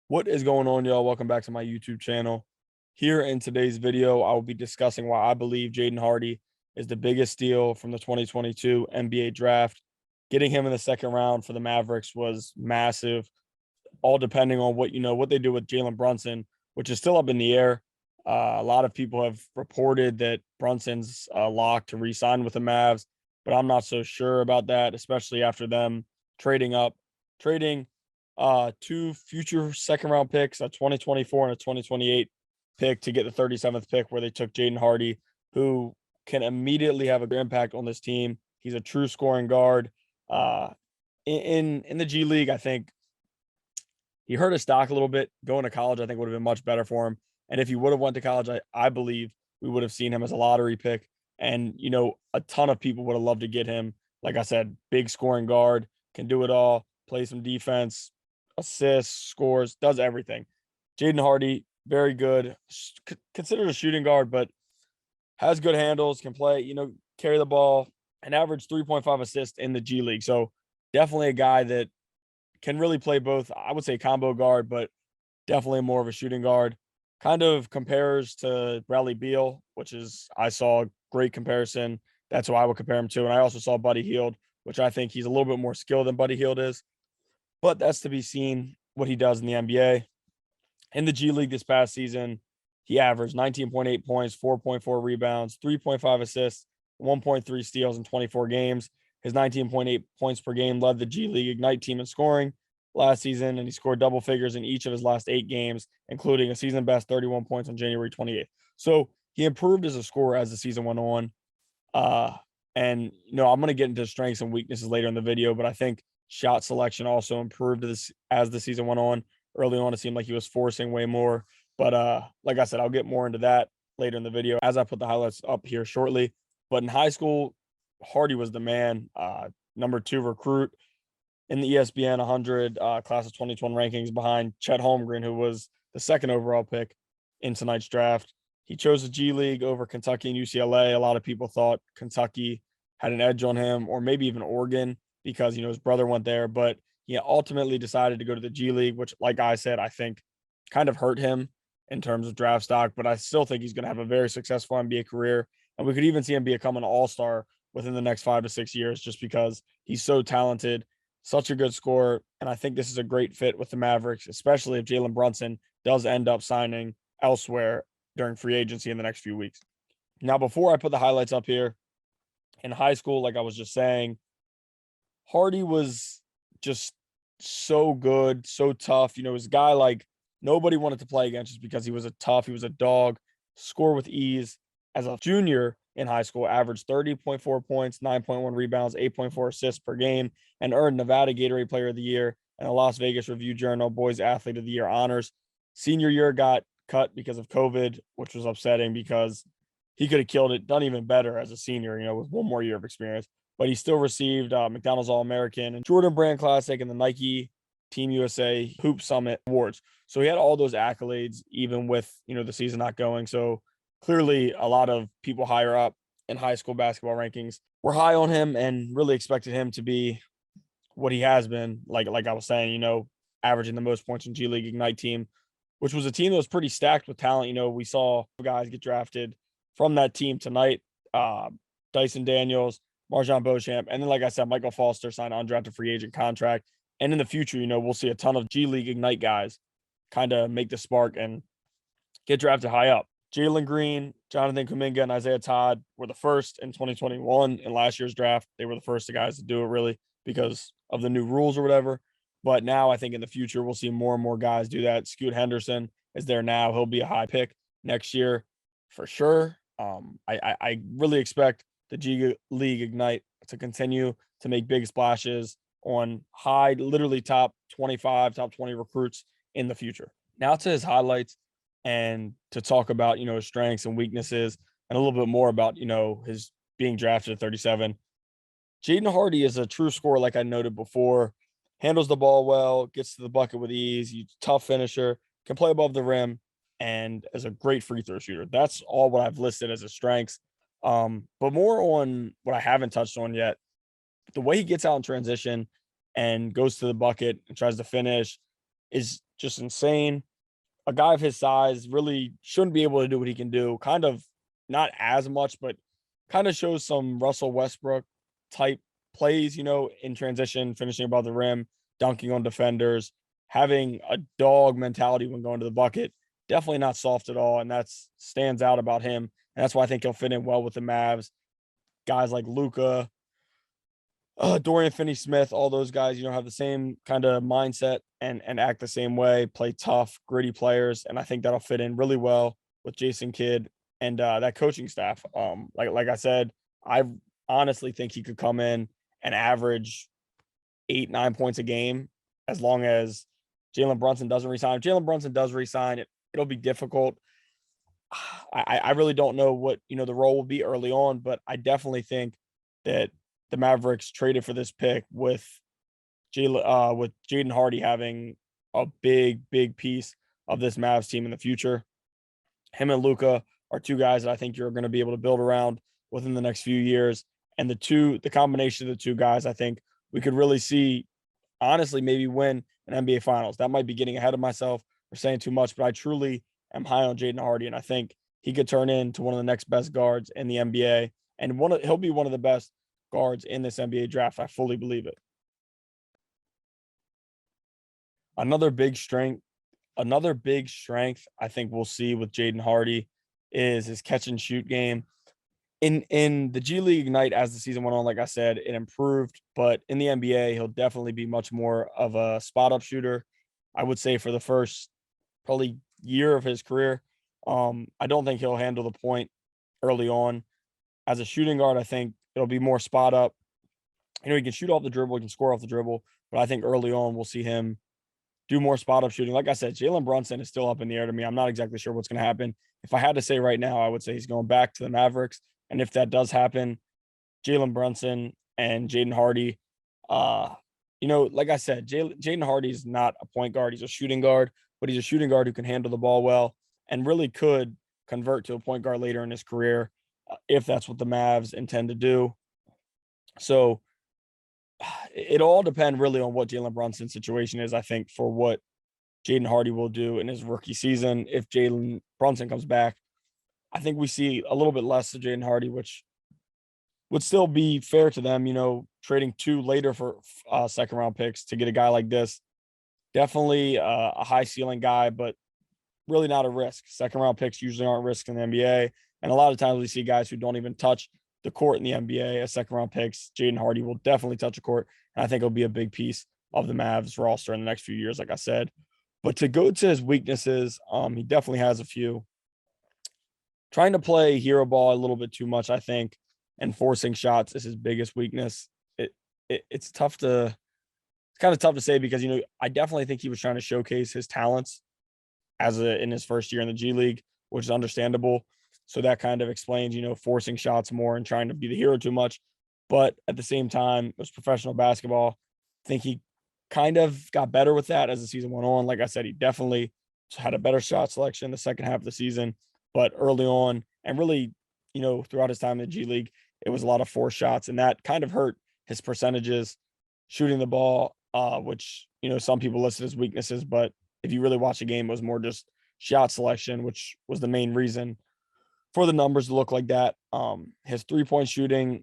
What is going on, y'all? Welcome back to my YouTube channel. Here in today's video, I will be discussing why I believe Jaden Hardy is the biggest steal from the 2022 NBA draft. Getting him in the second round for the Mavericks was massive, all depending on what they do with Jalen Brunson, which is still up in the air. A lot of people have reported that Brunson's locked to re-sign with the Mavs, but I'm not so sure about that, especially after them trading two future second round picks, a 2024 and a 2028 pick to get the 37th pick, where they took Jaden Hardy, who can immediately have a great impact on this team. He's a true scoring guard. Uh, in the G League, I think he hurt his stock a little bit. Going to college, I think, would have been much better for him. And if he would have went to college, I believe we would have seen him as a lottery pick. And a ton of people would have loved to get him. Like I said, big scoring guard, can do it all, play some defense, assists, scores, does everything. Jaden Hardy, very good, considered a shooting guard, but has good handles, can play, carry the ball, and average 3.5 assists in the G League. So definitely a guy that can really play both. I would say combo guard, but definitely more of a shooting guard. Kind of compares to Bradley Beal, which is, I saw a great comparison. That's who I would compare him to. And I also saw Buddy Hield, which I think he's a little bit more skilled than Buddy Hield is. But that's to be seen what he does in the NBA. In the G League this past season, he averaged 19.8 points, 4.4 rebounds, 3.5 assists, 1.3 steals in 24 games. His 19.8 points per game led the G League Ignite team in scoring last season, and he scored double figures in each of his last 8 games, including a season best 31 points on January 28th. So he improved as a scorer as the season went on. And I'm going to get into strengths and weaknesses later in the video, but I think shot selection also improved as the season went on. Early on, it seemed like he was forcing way more. But like I said, I'll get more into that later in the video as I put the highlights up here shortly. But in high school, Hardy was the man, number 2 recruit in the ESPN 100 class of 2020 rankings behind Chet Holmgren, who was the second overall pick in tonight's draft. He chose the G League over Kentucky and UCLA. A lot of people thought Kentucky had an edge on him, or maybe even Oregon, because his brother went there. But he ultimately decided to go to the G League, which, like I said, I think kind of hurt him in terms of draft stock. But I still think he's going to have a very successful NBA career, and we could even see him become an all-star within the next 5 to 6 years, just because he's so talented, such a good scorer. And I think this is a great fit with the Mavericks, especially if Jalen Brunson does end up signing elsewhere during free agency in the next few weeks. Now, before I put the highlights up here, in high school, like I was just saying, Hardy was just so good, so tough. He was a guy like nobody wanted to play against just because he was he was a dog, score with ease. As a junior in high school, averaged 30.4 points, 9.1 rebounds, 8.4 assists per game, and earned Nevada Gatorade Player of the Year and the Las Vegas Review Journal Boys Athlete of the Year honors. Senior year got cut because of COVID, which was upsetting because he could have killed it, done even better as a senior, with one more year of experience. But he still received McDonald's All-American and Jordan Brand Classic and the Nike Team USA Hoop Summit awards. So he had all those accolades, even with, the season not going. So clearly a lot of people higher up in high school basketball rankings were high on him and really expected him to be what he has been. Like I was saying, averaging the most points in G League Ignite team, which was a team that was pretty stacked with talent. We saw guys get drafted from that team tonight. Dyson Daniels, Marjon Beauchamp, and then, like I said, Michael Foster signed an undrafted free agent contract. And in the future, we'll see a ton of G League Ignite guys kind of make the spark and get drafted high up. Jalen Green, Jonathan Kuminga, and Isaiah Todd were the first in 2021 in last year's draft. They were the first guys to do it, really, because of the new rules or whatever. But now I think in the future, we'll see more and more guys do that. Scoot Henderson is there now. He'll be a high pick next year for sure. I really expect the G League Ignite to continue to make big splashes on literally top 25, top 20 recruits in the future. Now to his highlights and to talk about, his strengths and weaknesses and a little bit more about, his being drafted at 37. Jaden Hardy is a true scorer, like I noted before, handles the ball well, gets to the bucket with ease, he's a tough finisher, can play above the rim, and is a great free throw shooter. That's all what I've listed as his strengths. But more on what I haven't touched on yet, the way he gets out in transition and goes to the bucket and tries to finish is just insane. A guy of his size really shouldn't be able to do what he can do. Kind of not as much, but kind of shows some Russell Westbrook type plays, in transition, finishing above the rim, dunking on defenders, having a dog mentality when going to the bucket. Definitely not soft at all. And that's stands out about him. And that's why I think he'll fit in well with the Mavs. Guys like Luca, Dorian Finney-Smith, all those guys, have the same kind of mindset and act the same way, play tough, gritty players, and I think that'll fit in really well with Jason Kidd and that coaching staff. Like I said, I honestly think he could come in and average 8-9 points a game as long as Jalen Brunson doesn't resign. If Jalen Brunson does resign, it'll be difficult. I really don't know what the role will be early on, but I definitely think that the Mavericks traded for this pick with Jaden Hardy having a big piece of this Mavs team in the future. Him and Luca are two guys that I think you're going to be able to build around within the next few years. And the combination of the two guys, I think we could really see, honestly, maybe win an NBA Finals. That might be getting ahead of myself or saying too much, but I truly am high on Jaden Hardy, and I think he could turn into one of the next best guards in the NBA, and he'll be one of the best guards in this NBA draft. I fully believe it. Another big strength I think we'll see with Jaden Hardy is his catch and shoot game. In the G League Ignite, as the season went on, like I said, it improved, but in the NBA, he'll definitely be much more of a spot up shooter. I would say for the first probably year of his career. I don't think he'll handle the point early on. As a shooting guard, I think it'll be more spot up. He can shoot off the dribble, he can score off the dribble, but I think early on we'll see him do more spot up shooting. Like I said, Jalen Brunson is still up in the air to me. I'm not exactly sure what's going to happen. If I had to say right now, I would say he's going back to the Mavericks. And if that does happen, Jalen Brunson and Jaden Hardy, like I said, Jaden Hardy is not a point guard. He's a shooting guard, but he's a shooting guard who can handle the ball well and really could convert to a point guard later in his career if that's what the Mavs intend to do. So it'll all depend really on what Jalen Brunson's situation is, I think, for what Jaden Hardy will do in his rookie season. If Jalen Brunson comes back, I think we see a little bit less of Jaden Hardy, which would still be fair to them, trading 2 later for second round picks to get a guy like this. Definitely a high ceiling guy, but really not a risk. Second round picks usually aren't risks in the NBA. And a lot of times we see guys who don't even touch the court in the NBA as second round picks. Jaden Hardy will definitely touch a court. And I think it'll be a big piece of the Mavs roster in the next few years, like I said. But to go to his weaknesses, he definitely has a few. Trying to play hero ball a little bit too much, I think, and forcing shots is his biggest weakness. It's kind of tough to say because, I definitely think he was trying to showcase his talents in his first year in the G League, which is understandable. So that kind of explains, forcing shots more and trying to be the hero too much. But at the same time, it was professional basketball. I think he kind of got better with that as the season went on. Like I said, he definitely had a better shot selection the second half of the season. But early on, and really, throughout his time in the G League, it was a lot of forced shots, and that kind of hurt his percentages shooting the ball, which, some people listed as weaknesses. But if you really watch the game, it was more just shot selection, which was the main reason for the numbers to look like that. His 3-point shooting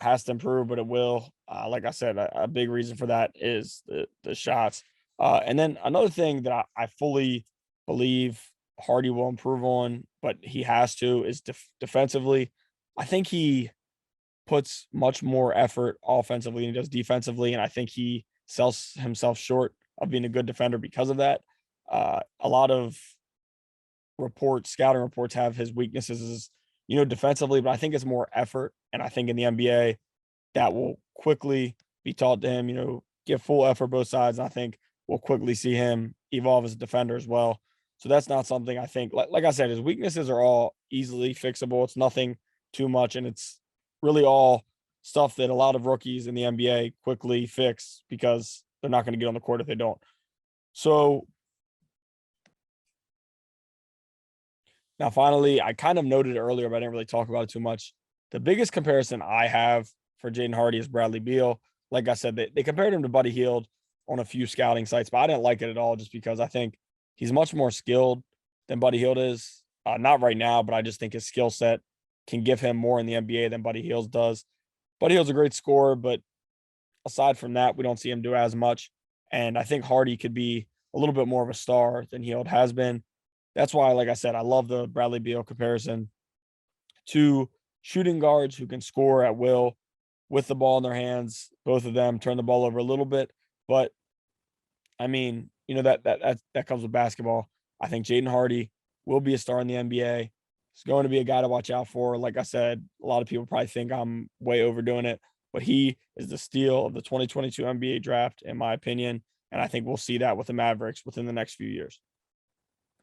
has to improve, but it will. Like I said, a big reason for that is the shots. And then another thing that I fully believe Hardy will improve on, but he has to, is defensively. I think he puts much more effort offensively than he does defensively, and I think he sells himself short of being a good defender because of that. A lot of scouting reports have his weaknesses, defensively, but I think it's more effort. And I think in the NBA that will quickly be taught to him, give full effort both sides. And I think we'll quickly see him evolve as a defender as well. So that's not something I think, like I said, his weaknesses are all easily fixable. It's nothing too much. And it's really all stuff that a lot of rookies in the NBA quickly fix because they're not going to get on the court if they don't. So now, finally, I kind of noted it earlier, but I didn't really talk about it too much. The biggest comparison I have for Jaden Hardy is Bradley Beal. Like I said, they compared him to Buddy Hield. on a few scouting sites, but I didn't like it at all just because I think he's much more skilled than Buddy Hield is. Not right now, but I just think his skill set can give him more in the NBA than Buddy Hield does. Buddy Hield's a great scorer, but aside from that, we don't see him do as much. And I think Hardy could be a little bit more of a star than Hield has been. That's why, like I said, I love the Bradley Beal comparison to shooting guards who can score at will with the ball in their hands. Both of them turn the ball over a little bit, but I mean, that comes with basketball. I think Jaden Hardy will be a star in the NBA. He's going to be a guy to watch out for. Like I said, a lot of people probably think I'm way overdoing it, but he is the steal of the 2022 NBA draft, in my opinion. And I think we'll see that with the Mavericks within the next few years.